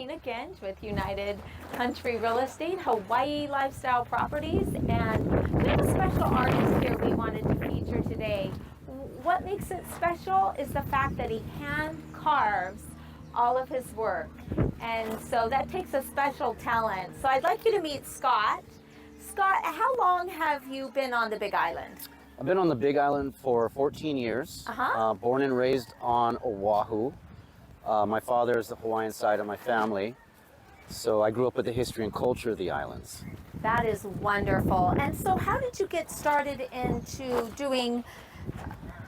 Teena Genge with United Country Real Estate, Hawaii Lifestyle Properties, and we have a special artist here we wanted to feature today. What makes it special is the fact that he hand carves all of his work, and so that takes a special talent. So I'd like you to meet Scott. Scott, how long have you been on the Big Island? I've been on the Big Island for 14 years, born and raised on Oahu. My father is the Hawaiian side of my family, so I grew up with the history and culture of the islands. That is wonderful. And so how did you get started into doing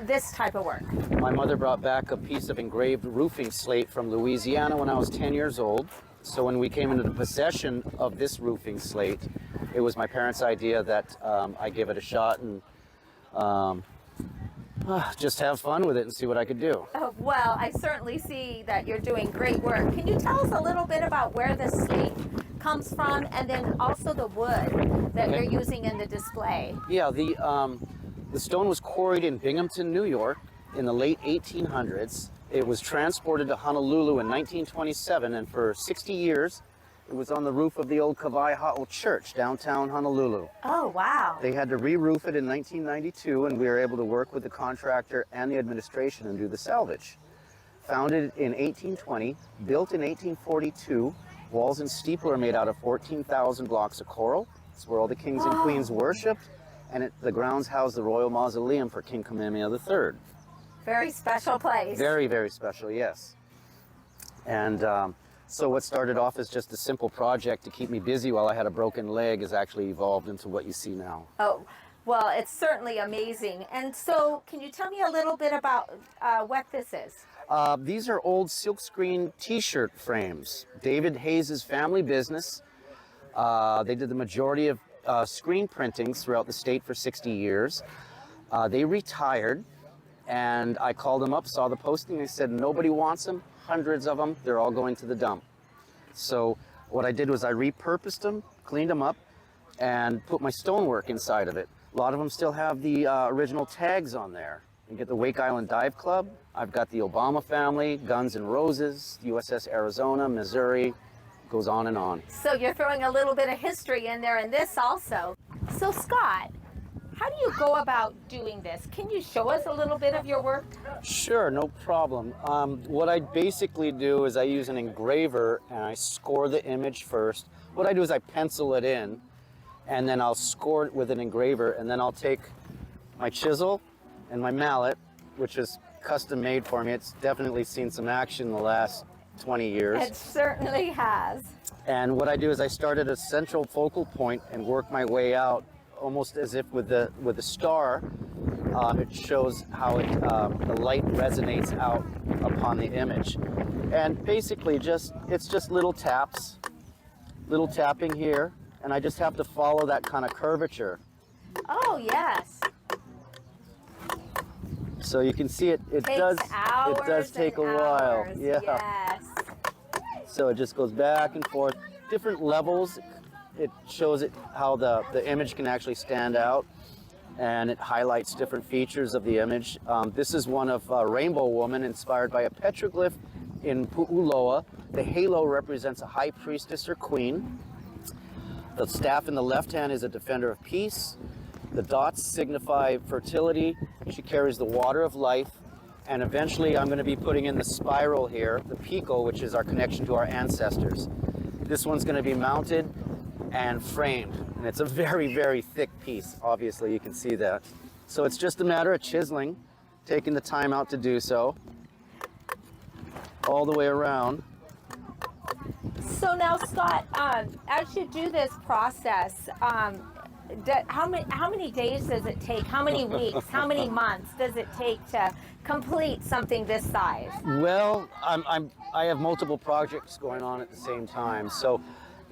this type of work? My mother brought back a piece of engraved roofing slate from Louisiana when I was 10 years old. So when we came into the possession of this roofing slate, it was my parents' idea that I give it a shot and just have fun with it and see what I could do. Oh, well, I certainly see that you're doing great work. Can you tell us a little bit about where the slate comes from, and then also the wood that you're using in the display? Yeah, the stone was quarried in Binghamton, New York in the late 1800s. It was transported to Honolulu in 1927, and for 60 years it was on the roof of the old Kailua-Kona church downtown Honolulu. Oh, wow. They had to re-roof it in 1992, and we were able to work with the contractor and the administration and do the salvage. Founded in 1820, built in 1842, walls and steeple are made out of 14,000 blocks of coral. It's where all the kings and queens worshipped, and the grounds house the royal mausoleum for King Kamehameha III. Very special place. Very, very special, yes. And so what started off as just a simple project to keep me busy while I had a broken leg has actually evolved into what you see now. Oh, well, it's certainly amazing. And so can you tell me a little bit about what this is? These are old silkscreen t-shirt frames. David Hayes' family business. They did the majority of screen printings throughout the state for 60 years. They retired, and I called them up, saw the posting, they said nobody wants them. Hundreds of them, they're all going to the dump. So what I did was I repurposed them, cleaned them up, and put my stonework inside of it. A lot of them still have the original tags on there. You get the Wake Island Dive Club. I've got the Obama family, Guns N' Roses, USS Arizona, Missouri, goes on and on. So you're throwing a little bit of history in there in this also. So Scott, how do you go about doing this? Can you show us a little bit of your work? Sure, no problem. What I basically do is I use an engraver and I score the image first. What I do is I pencil it in, and then I'll score it with an engraver, and then I'll take my chisel and my mallet, which is custom made for me. It's definitely seen some action in the last 20 years. It certainly has. And what I do is I start at a central focal point and work my way out, almost as if with the star. It shows how the light resonates out upon the image. And basically it's just little taps, little tapping here, and I just have to follow that kind of curvature. Oh, yes. So you can see it does take a while. Yeah. Yes. So it just goes back and forth, different levels. It shows how the image can actually stand out, and it highlights different features of the image. This is one of Rainbow Woman, inspired by a petroglyph in Pu'uloa. The halo represents a high priestess or queen. The staff in the left hand is a defender of peace. The dots signify fertility. She carries the water of life. And eventually I'm going to be putting in the spiral here, the piko, which is our connection to our ancestors. This one's going to be mounted and framed, and it's a very, very thick piece. Obviously you can see that. So it's just a matter of chiseling, taking the time out to do so, all the way around. So now, Scott, as you do this process, how many days does it take? How many weeks? How many months does it take to complete something this size? Well, I have multiple projects going on at the same time. So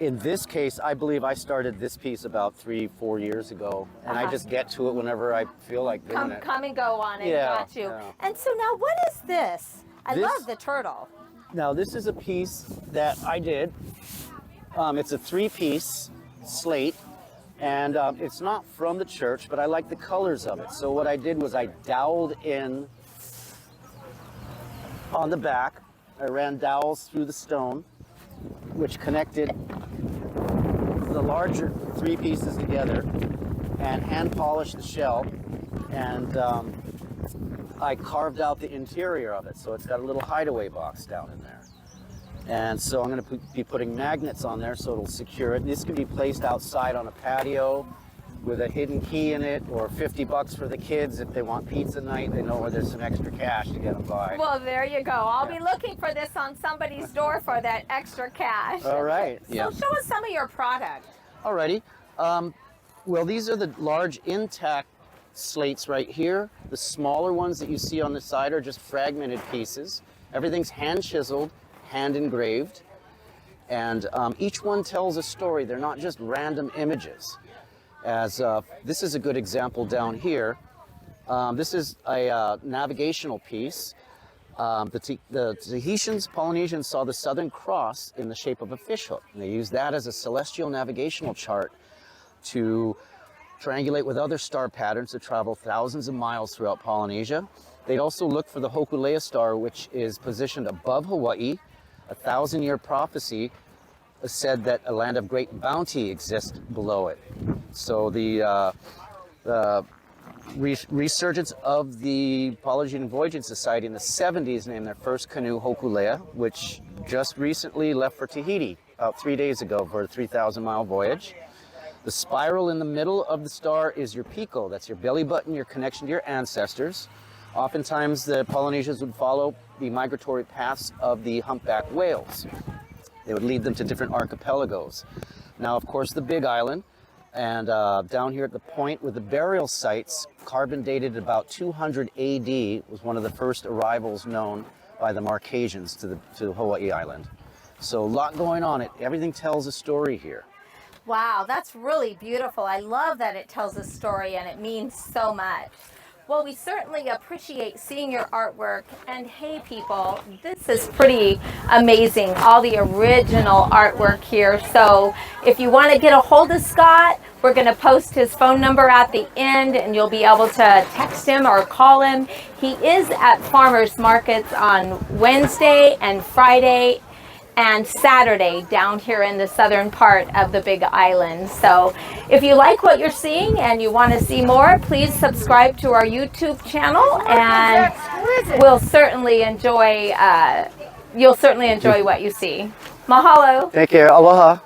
in this case, I believe I started this piece about 3-4 years ago, and I just get to it whenever I feel like doing it. Come and go on it, Yeah, got you. yeah. And so now, what is this? I love the turtle. Now this is a piece that I did. It's a 3-piece slate, and it's not from the church, but I like the colors of it. So what I did was I doweled in on the back. I ran dowels through the stone, which connected the larger 3 pieces together and hand polished the shell, and I carved out the interior of it, so it's got a little hideaway box down in there. And so I'm going to be putting magnets on there so it'll secure it. This can be placed outside on a patio with a hidden key in it, or $50 for the kids if they want pizza night. They know where there's some extra cash to get them by. Well, there you go. I'll be looking for this on somebody's door for that extra cash. All right. So Yeah. show us some of your product. Alrighty. Well, these are the large intact slates right here. The smaller ones that you see on the side are just fragmented pieces. Everything's hand chiseled, hand engraved, and each one tells a story. They're not just random images. As this is a good example down here. This is a navigational piece. The Tahitians, Polynesians saw the Southern Cross in the shape of a fishhook, and they used that as a celestial navigational chart to triangulate with other star patterns that travel thousands of miles throughout Polynesia. They'd also look for the Hokulea star, which is positioned above Hawaii. A 1,000-year prophecy said that a land of great bounty exists below it. So the resurgence of the Polynesian Voyaging Society in the 70s named their first canoe Hokulea, which just recently left for Tahiti about 3 days ago for a 3,000-mile voyage. The spiral in the middle of the star is your pico. That's your belly button, your connection to your ancestors. Oftentimes the Polynesians would follow the migratory paths of the humpback whales. They would lead them to different archipelagos. Now, of course, the Big Island, and down here at the point with the burial sites, carbon dated about 200 AD, was one of the first arrivals known by the Marquesans to Hawaii Island. So a lot going on. Everything tells a story here. Wow, that's really beautiful. I love that it tells a story and it means so much. Well, we certainly appreciate seeing your artwork. And hey, people, this is pretty amazing, all the original artwork here. So if you want to get a hold of Scott, we're going to post his phone number at the end, and you'll be able to text him or call him. He is at farmers markets on Wednesday and Friday and Saturday down here in the southern part of the Big Island. So if you like what you're seeing and you want to see more, please subscribe to our YouTube channel, and we'll certainly enjoy you'll certainly enjoy what you see. Mahalo. Take care. Aloha.